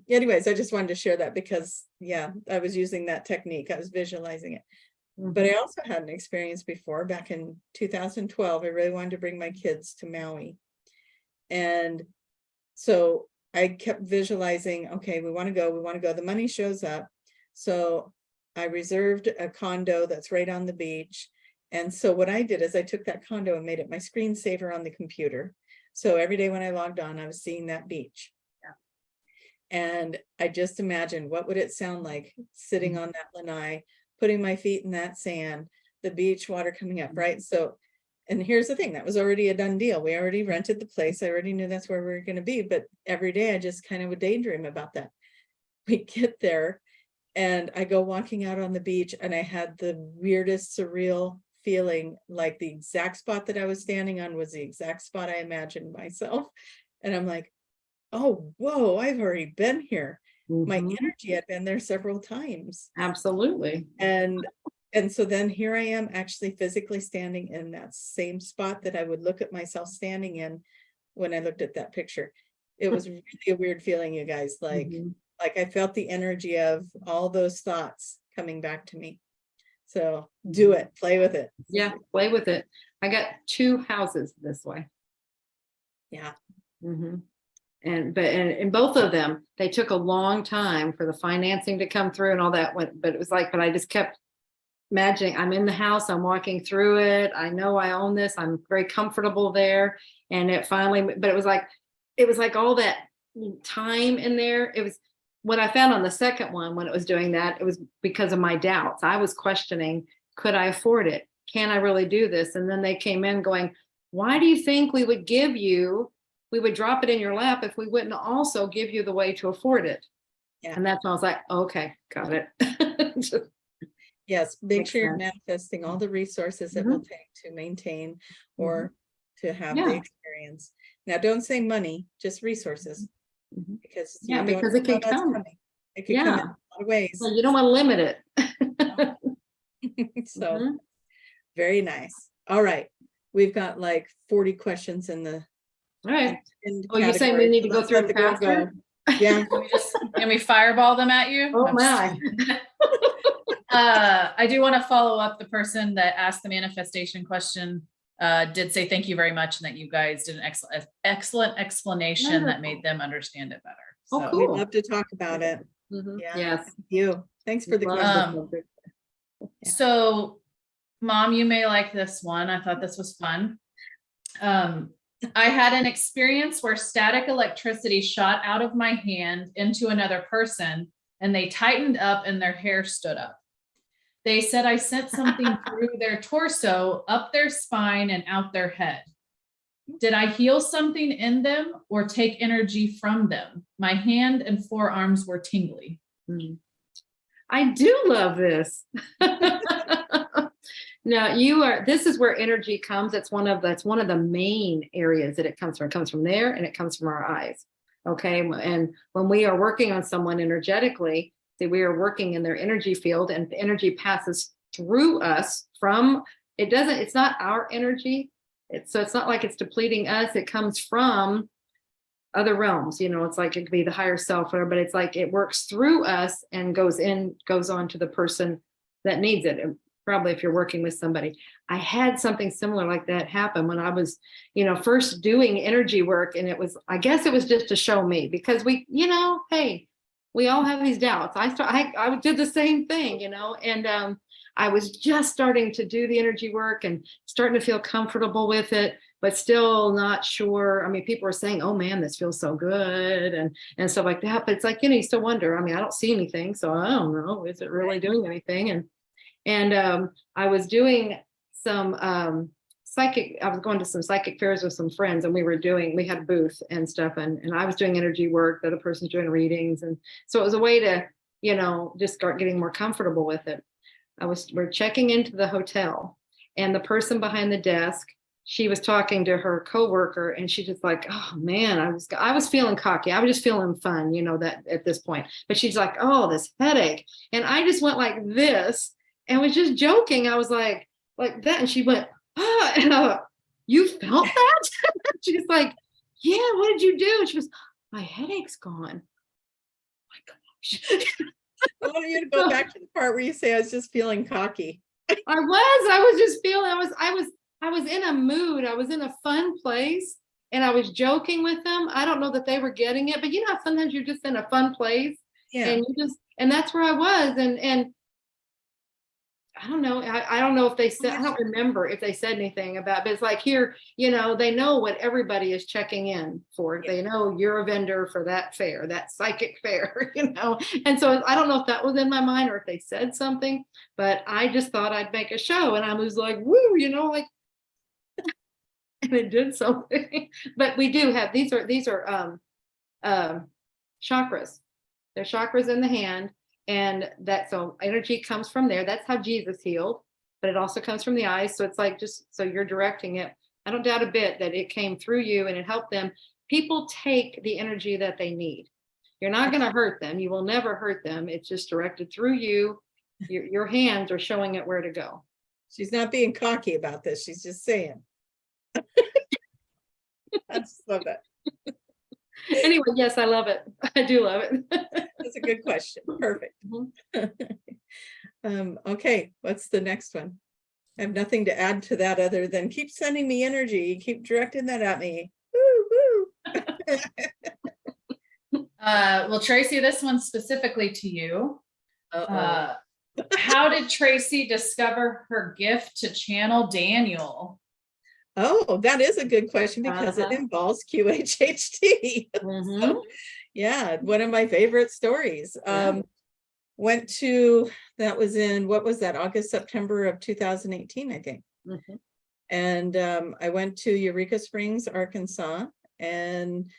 Speaker 2: anyways, I just wanted to share that because yeah, I was using that technique. I was visualizing it. But I also had an experience before back in 2012. I really wanted to bring my kids to Maui. And so I kept visualizing, okay, we want to go. The money shows up. So I reserved a condo that's right on the beach. And so what I did is I took that condo and made it my screensaver on the computer. So every day when I logged on, I was seeing that beach. And I just imagined what would it sound like sitting on that lanai, putting my feet in that sand, the beach water coming up, right? So, and here's the thing, that was already a done deal. We already rented the place. I already knew that's where we were going to be, but every day I just kind of would daydream about that. We get there and I go walking out on the beach and I had the weirdest surreal feeling, like the exact spot that I was standing on was the exact spot I imagined myself. And I'm like, oh, whoa, I've already been here. My
Speaker 1: Mhm.
Speaker 2: energy had been there several times.
Speaker 1: Absolutely.
Speaker 2: And so then here I am actually physically standing in that same spot that I would look at myself standing in when I looked at that picture. It was really a weird feeling, you guys,
Speaker 1: Mhm.
Speaker 2: like I felt the energy of all those thoughts coming back to me. So do it, play with it.
Speaker 1: Yeah, play with it. I got 2 houses this way.
Speaker 2: Yeah.
Speaker 1: Mhm. And both of them, they took a long time for the financing to come through and all that went, but it was like, but I just kept imagining I'm in the house, I'm walking through it. I know I own this. I'm very comfortable there. And it finally, but it was like all that time in there. It was what I found on the second one when it was doing that, it was because of my doubts. I was questioning, could I afford it? Can I really do this? And then they came in going, why do you think we would drop it in your lap if we wouldn't also give you the way to afford it?
Speaker 2: Yeah.
Speaker 1: And that's when I was like, okay, got it.
Speaker 2: Yes, make
Speaker 1: Makes
Speaker 2: sure you're
Speaker 1: sense.
Speaker 2: manifesting all the resources it will take to maintain or to have the
Speaker 1: Yeah.
Speaker 2: experience. Now, don't say money, just resources,
Speaker 1: Mhm.
Speaker 2: because
Speaker 1: Yeah,
Speaker 2: you don't
Speaker 1: because
Speaker 2: know
Speaker 1: it
Speaker 2: how
Speaker 1: can
Speaker 2: that's
Speaker 1: come.
Speaker 2: coming. It could come in a
Speaker 1: Yeah.
Speaker 2: lot of ways.
Speaker 1: Well, you don't want to limit it.
Speaker 2: So
Speaker 1: Mhm.
Speaker 2: very nice. All right. We've got like 40 questions in the
Speaker 1: All right. Oh, you saying we
Speaker 2: category.
Speaker 1: need
Speaker 2: So
Speaker 1: to go
Speaker 2: let's
Speaker 1: through
Speaker 2: let
Speaker 1: them
Speaker 2: the girl go.
Speaker 1: faster?
Speaker 2: Yeah.
Speaker 3: Can we fireball them at you?
Speaker 1: Oh
Speaker 3: I'm just-
Speaker 1: my.
Speaker 3: I do want to follow up. The person that asked the manifestation question did say thank you very much, and that you guys did an excellent explanation that made them understand it better.
Speaker 1: Oh,
Speaker 3: So,
Speaker 1: cool.
Speaker 2: We'd love to talk about it.
Speaker 1: Mhm.
Speaker 2: Yeah.
Speaker 1: Yes.
Speaker 2: Thank you. Thanks for the
Speaker 1: Love
Speaker 2: question.
Speaker 1: this.
Speaker 2: Yeah.
Speaker 3: So, Mom, you may like this one. I thought this was fun. I had an experience where static electricity shot out of my hand into another person, and they tightened up and their hair stood up. They said I sent something through their torso, up their spine, and out their head. Did I heal something in them or take energy from them? My hand and forearms were tingly.
Speaker 1: I do love this. Now this is where energy comes. That's one of the main areas that it comes from. It comes from there and it comes from our eyes. Okay. And when we are working on someone energetically, we are working in their energy field, and the energy passes through us it's not our energy. So it's not like it's depleting us. It comes from other realms. It's like it could be the higher self, but it's like it works through us and goes on to the person that needs it. And probably if you're working with somebody, I had something similar like that happen when I was, first doing energy work. And I guess it was just to show me, because hey, we all have these doubts. I did the same thing, you know, and I was just starting to do the energy work and starting to feel comfortable with it, but still not sure. I mean, people were saying, oh man, this feels so good and stuff like that. But it's like, you know, you still wonder. I mean, I don't see anything, so I don't know, is it really doing anything? And I was doing some I was going to some psychic fairs with some friends, and we had a booth and stuff, and I was doing energy work, the other person's doing readings. And so it was a way to, you know, just start getting more comfortable with it. We're checking into the hotel, and the person behind the desk, she was talking to her coworker, and she just like, oh man, I was feeling cocky. I was just feeling fun, you know, that at this point. But she's like, oh, this headache. And I just went like this and was just joking. I was like that. And she went, oh, and I thought, you felt that? She's like, yeah, what did you do? And she goes, my headache's gone. Oh my gosh.
Speaker 2: I want you to go back to the part where you say I was just feeling cocky.
Speaker 1: I was just feeling, I was in a mood. I was in a fun place, and I was joking with them. I don't know that they were getting it, but you know how sometimes you're just in a fun place,
Speaker 2: Yeah.
Speaker 1: and that's where I was. And I don't know. I don't know if they said, I don't remember if they said anything about, but it's like here, you know, they know what everybody is checking in for.
Speaker 2: Yeah.
Speaker 1: They know you're a vendor for that fair, that psychic fair, you know? And so I don't know if that was in my mind or if they said something, but I just thought I'd make a show, and I was like, woo, you know, like, and it did something. But we do have, these are chakras. They're chakras in the hand. And that, so energy comes from there. That's how Jesus healed, but it also comes from the eyes. So it's like, just so you're directing it. I don't doubt a bit that it came through you and it helped them. People take the energy that they need. You're not going to hurt them. You will never hurt them. It's just directed through you. Your hands are showing it where to go.
Speaker 2: She's not being cocky about this. She's just saying. I just love it.
Speaker 1: Anyway, yes, I love it. I do love it.
Speaker 2: That's a good question. Perfect. Okay, what's the next one? I have nothing to add to that other than keep sending me energy. Keep directing that at me. Woo, woo.
Speaker 3: Well, Tracie, this one's specifically to you.
Speaker 2: Uh-oh.
Speaker 3: How did Tracie discover her gift to channel Daniel?
Speaker 2: Oh, that is a good question because it involves QHHT. So, yeah, one of my favorite stories. Went to, that was in, what was that, August, September of 2018, I think. And I went to Eureka Springs, Arkansas, and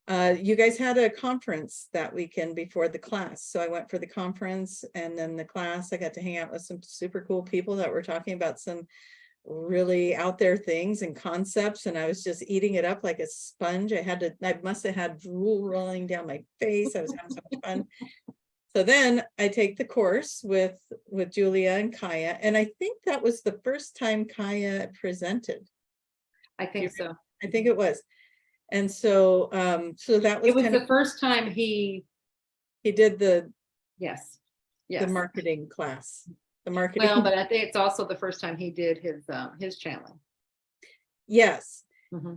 Speaker 2: you guys had a conference that weekend before the class. So I went for the conference, and then the class, I got to hang out with some super cool people that were talking about some really out there things and concepts, and I was just eating it up like a sponge. I must have had drool rolling down my face. I was having so much fun. So then I take the course with Julia and Kaya, and I think that was the first time Kaya presented.
Speaker 1: I think so.
Speaker 2: I think it was. And so so that was,
Speaker 1: it was the first time he
Speaker 2: did the
Speaker 1: the
Speaker 2: marketing class. The marketing.
Speaker 1: Well, but I think it's also the first time he did his channeling.
Speaker 2: Yes.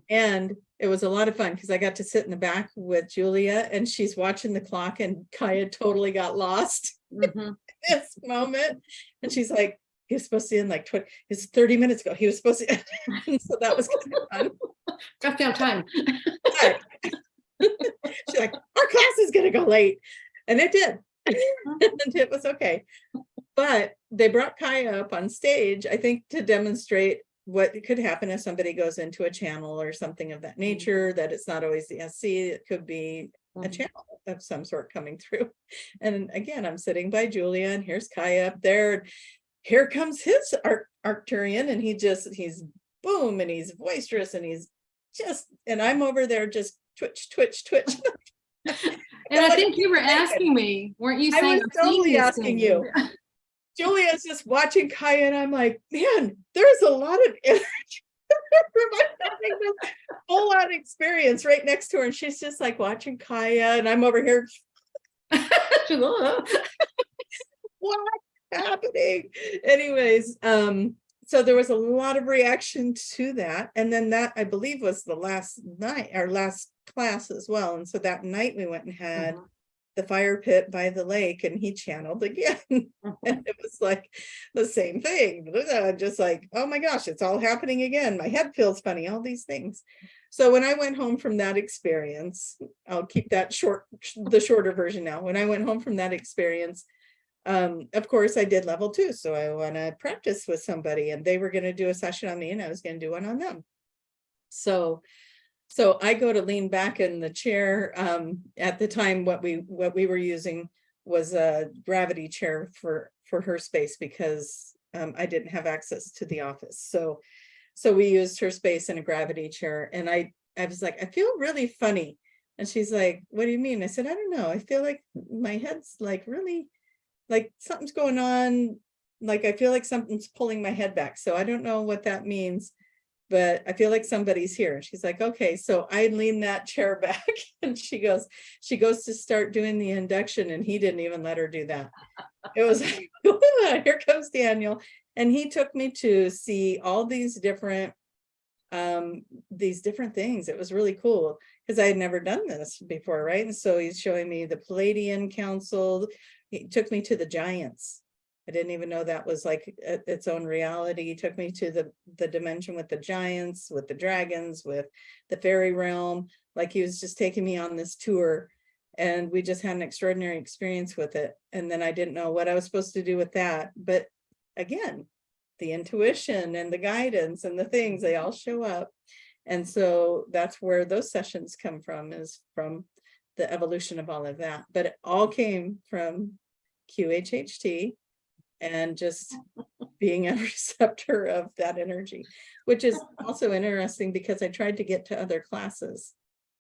Speaker 2: And it was a lot of fun because I got to sit in the back with Julia, and she's watching the clock, and Kaya totally got lost in this moment. And she's like, he was supposed to end like 20, it's 30 minutes ago. He was supposed to end. So that was kind of fun.
Speaker 1: Got down time.
Speaker 2: She's like, our class is going to go late. And it did. And it was okay. But they brought Kaya up on stage, I think, to demonstrate what could happen if somebody goes into a channel or something of that nature, that it's not always the SC, it could be a channel of some sort coming through. And again, I'm sitting by Julia, and here's Kaya up there. Here comes his Arcturian, and he's boom, and he's boisterous, and he's just, and I'm over there just twitch.
Speaker 1: And I think you were asking me, weren't you saying?
Speaker 2: I was totally asking you. Julia's just watching Kaya, and I'm like, man, there's a lot of energy. I'm having this full-on experience right next to her, and she's just like watching Kaya, and I'm over here. What's happening? Anyways, so there was a lot of reaction to that, and then that, I believe, was the last night, our last class as well. And so that night we went and had the fire pit by the lake, and he channeled again. And it was like the same thing. Just like, oh my gosh, it's all happening again. My head feels funny, all these things. So when I went home from that experience, I'll keep that short, the shorter version now. When I went home from that experience, of course I did level 2. So I want to practice with somebody, and they were going to do a session on me and I was going to do one on them. So I go to lean back in the chair. At the time, what we were using was a gravity chair for her space, because I didn't have access to the office. So we used her space in a gravity chair, and I was like, I feel really funny. And she's like, what do you mean? I said, I don't know. I feel like my head's like really, like something's going on. Like I feel like something's pulling my head back. So I don't know what that means, but I feel like somebody's here. She's like, okay. So I lean that chair back, and she goes to start doing the induction, and he didn't even let her do that. It was like, here comes Daniel. And he took me to see all these different things. It was really cool, because I had never done this before, right? And so he's showing me the Palladian Council. He took me to the giants. I didn't even know that was like its own reality. He took me to the dimension with the giants, with the dragons, with the fairy realm. Like he was just taking me on this tour, and we just had an extraordinary experience with it. And then I didn't know what I was supposed to do with that. But again, the intuition and the guidance and the things, they all show up. And so that's where those sessions come from, is from the evolution of all of that. But it all came from QHHT and just being a receptor of that energy, which is also interesting, because I tried to get to other classes,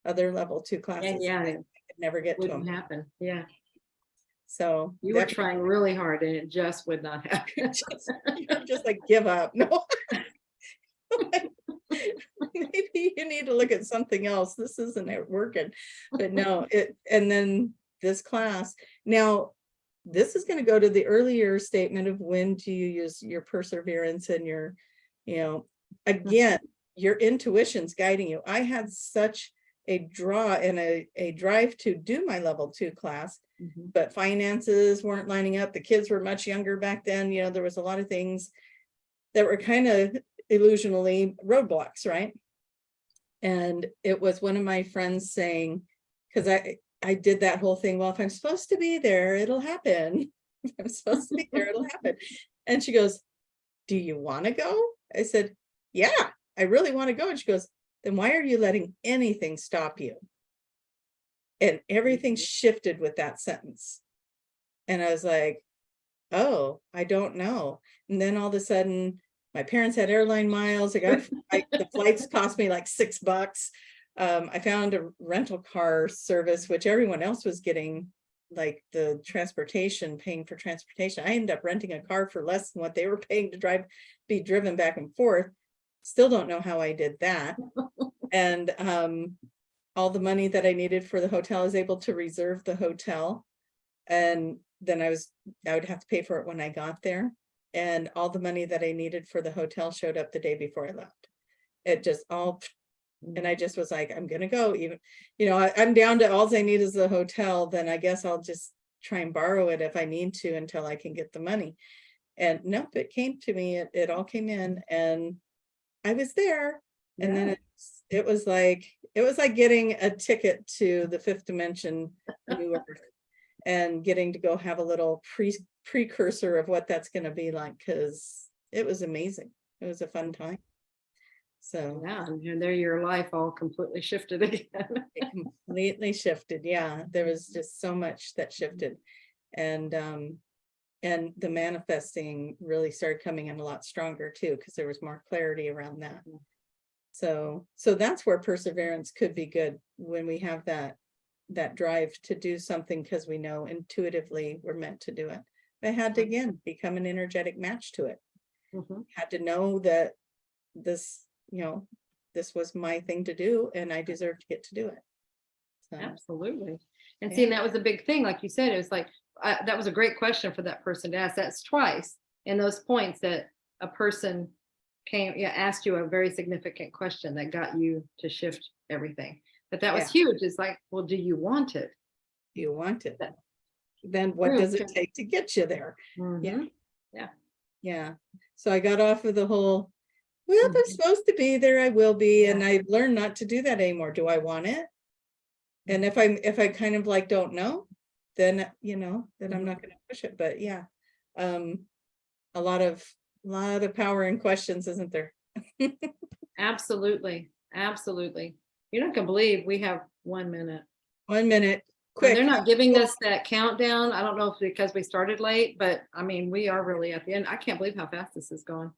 Speaker 2: other level 2 classes.
Speaker 1: Yeah,
Speaker 2: I could never get to
Speaker 1: wouldn't
Speaker 2: them.
Speaker 1: happen. Yeah.
Speaker 2: So
Speaker 1: You were trying really hard, and it just would not happen.
Speaker 2: you're just like, give up. No. Maybe you need to look at something else. This isn't working. But no, and then this class. Now, this is going to go to the earlier statement of when do you use your perseverance and your, again, your intuition's guiding you. I had such a draw and a drive to do my level 2 class, but finances weren't lining up. The kids were much younger back then. There was a lot of things that were kind of illusionally roadblocks, right? And it was one of my friends saying, because I did that whole thing, well, if I'm supposed to be there, it'll happen. If I'm supposed to be there, it'll happen. And she goes, do you want to go? I said, yeah, I really want to go. And she goes, then why are you letting anything stop you? And everything shifted with that sentence. And I was like, oh, I don't know. And then all of a sudden, my parents had airline miles. The flights cost me like $6. I found a rental car service, which everyone else was getting, like the transportation, paying for transportation. I ended up renting a car for less than what they were paying to be driven back and forth. Still don't know how I did that. And all the money that I needed for the hotel, I was able to reserve the hotel. And then I would have to pay for it when I got there. And all the money that I needed for the hotel showed up the day before I left. It just all, and I just was like, I'm going to go. Even, I'm down to all I need is the hotel. Then I guess I'll just try and borrow it if I need to until I can get the money. And nope, it came to me. It all came in, and I was there.
Speaker 1: Yeah.
Speaker 2: And then it was like getting a ticket to the 5th dimension, New Earth, and getting to go have a little precursor of what that's going to be like, because it was amazing. It was a fun time. So
Speaker 1: yeah, and there your life all completely shifted again.
Speaker 2: it completely shifted. Yeah, there was just so much that shifted, and the manifesting really started coming in a lot stronger too, because there was more clarity around that. So that's where perseverance could be good, when we have that drive to do something because we know intuitively we're meant to do it. I had to, again, become an energetic match to it. Had to know that this was my thing to do, and I deserve to get to do it. So,
Speaker 1: absolutely. And
Speaker 2: yeah.
Speaker 1: seeing that was a big thing, like you said. It was like that was a great question for that person to ask. That's twice in those points that a person asked you a very significant question that got you to shift everything. But that was huge. It's like, well, do you want it?
Speaker 2: You want it.
Speaker 1: That-
Speaker 2: Then what
Speaker 1: True,
Speaker 2: does it
Speaker 1: true.
Speaker 2: take to get you there?
Speaker 1: Mhm.
Speaker 2: Yeah. So I got off of the whole, well, if I'm
Speaker 1: Mhm.
Speaker 2: supposed to be there, I will be. And
Speaker 1: Yeah.
Speaker 2: I've learned not to do that anymore. Do I want it? And if I kind of like don't know, then then I'm not gonna push it. But yeah. A lot of power in questions, isn't there?
Speaker 1: Absolutely. Absolutely. You're not gonna believe we have 1 minute.
Speaker 2: 1 minute,
Speaker 1: And they're
Speaker 2: quick.
Speaker 1: not giving us that countdown. I don't know if because we started late, but I mean, we are really at the end. I can't believe how fast this is going.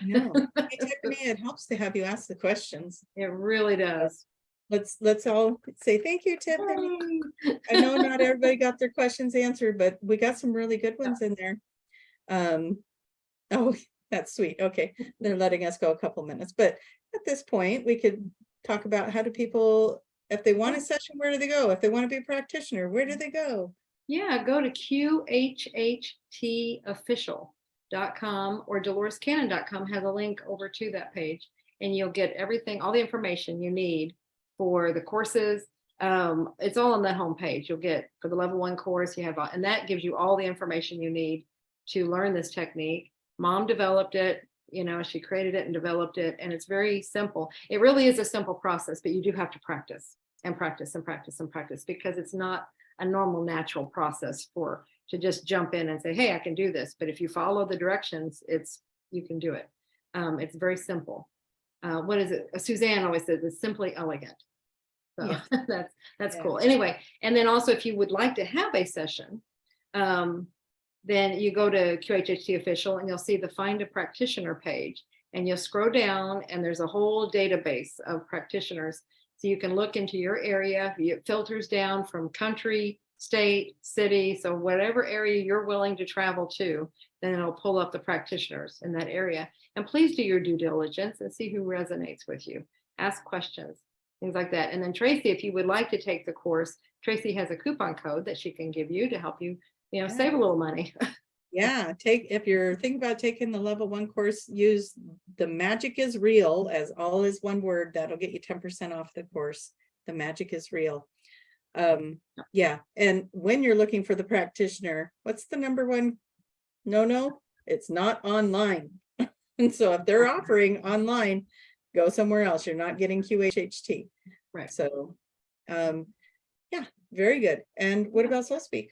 Speaker 2: No, hey, Tiffany, it helps to have you ask the questions.
Speaker 1: It really does.
Speaker 2: Let's all say thank you, Tiffany. I know not everybody got their questions answered, but we got some really good ones in there. Oh, that's sweet. Okay, they're letting us go a couple minutes, but at this point, we could talk about how do people, if they want a session, where do they go? If they want to be a practitioner, where do they go?
Speaker 1: Yeah, go to qhhtofficial.com or dolorescannon.com has a link over to that page, and you'll get everything, all the information you need for the courses. It's all on the homepage. You'll get for the level 1 course, you have, and that gives you all the information you need to learn this technique. Mom developed it, she created it and developed it, and it's very simple. It really is a simple process, but you do have to practice and practice and practice and practice, because it's not a normal natural process to just jump in and say, hey, I can do this. But if you follow the directions, you can do it. It's very simple. What is it? Suzanne always says it's simply elegant. So
Speaker 2: Yeah.
Speaker 1: that's
Speaker 2: Yeah.
Speaker 1: cool. Anyway, and then also if you would like to have a session, then you go to QHHT Official and you'll see the Find a Practitioner page, and you'll scroll down and there's a whole database of practitioners. So you can look into your area. It filters down from country, state, city. So whatever area you're willing to travel to, then it'll pull up the practitioners in that area. And please do your due diligence and see who resonates with you. Ask questions, things like that. And then Tracie, if you would like to take the course, Tracie has a coupon code that she can give you to help you, save a little money.
Speaker 2: Yeah, if you're thinking about taking the level 1 course, use the magic is real as all is one word. That'll get you 10% off the course. The magic is real. Yeah. And when you're looking for the practitioner, what's the number one? No, it's not online. And so if they're offering online, go somewhere else. You're not getting QHHT.
Speaker 1: Right.
Speaker 2: So, yeah, very good. And what about Soul Speak?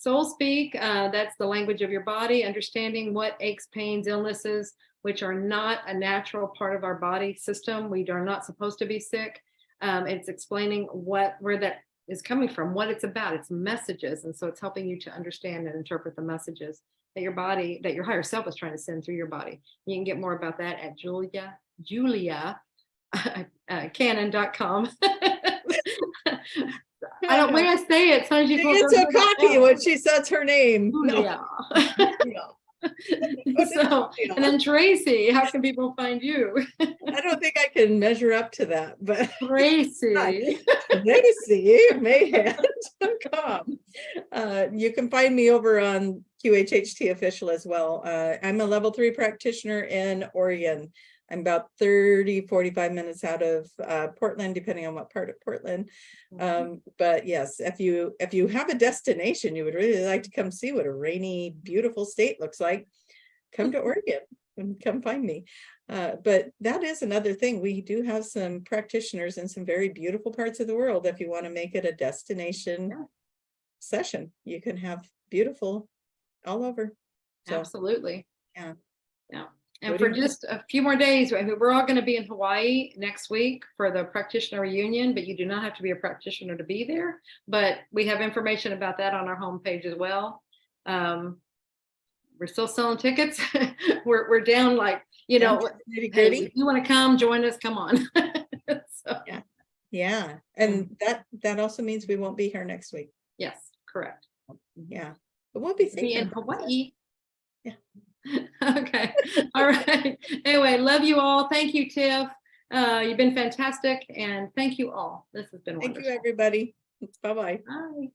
Speaker 1: Soul Speak, that's the language of your body, understanding what aches, pains, illnesses, which are not a natural part of our body system. We are not supposed to be sick. It's explaining where that is coming from, what it's about, it's messages. And so it's helping you to understand and interpret the messages that your body, that your higher self is trying to send through your body. You can get more about that at juliacannon.com. I don't, when I say it, sometimes you
Speaker 2: She gets so cocky when she says her name.
Speaker 1: Julia.
Speaker 2: No.
Speaker 1: So, and then Tracie, how can people find you?
Speaker 2: I don't think I can measure up to that, but
Speaker 1: Tracie.
Speaker 2: Mahan.com. You can find me over on QHHT Official as well. I'm a level 3 practitioner in Oregon. I'm about 30-45 minutes out of Portland, depending on what part of Portland. But yes, if you have a destination you would really like to come see what a rainy, beautiful state looks like, come to Oregon and come find me. But that is another thing. We do have some practitioners in some very beautiful parts of the world. If you want to make it a destination session, you can have beautiful all over. So,
Speaker 1: absolutely.
Speaker 2: Yeah.
Speaker 1: And for just a few more days, we're all going to be in Hawaii next week for the practitioner reunion, but you do not have to be a practitioner to be there. But we have information about that on our homepage as well. We're still selling tickets. we're down like, hey, if you want to come join us, come on. So.
Speaker 2: Yeah. And that also means we won't be here next week.
Speaker 1: Yes, correct.
Speaker 2: Yeah. But we'll be
Speaker 1: in Hawaii.
Speaker 2: Yeah.
Speaker 1: Okay. All right. Anyway, love you all. Thank you, Tiff. You've been fantastic. And thank you all. This has been wonderful.
Speaker 2: Thank you, everybody. Bye-bye.
Speaker 1: Bye.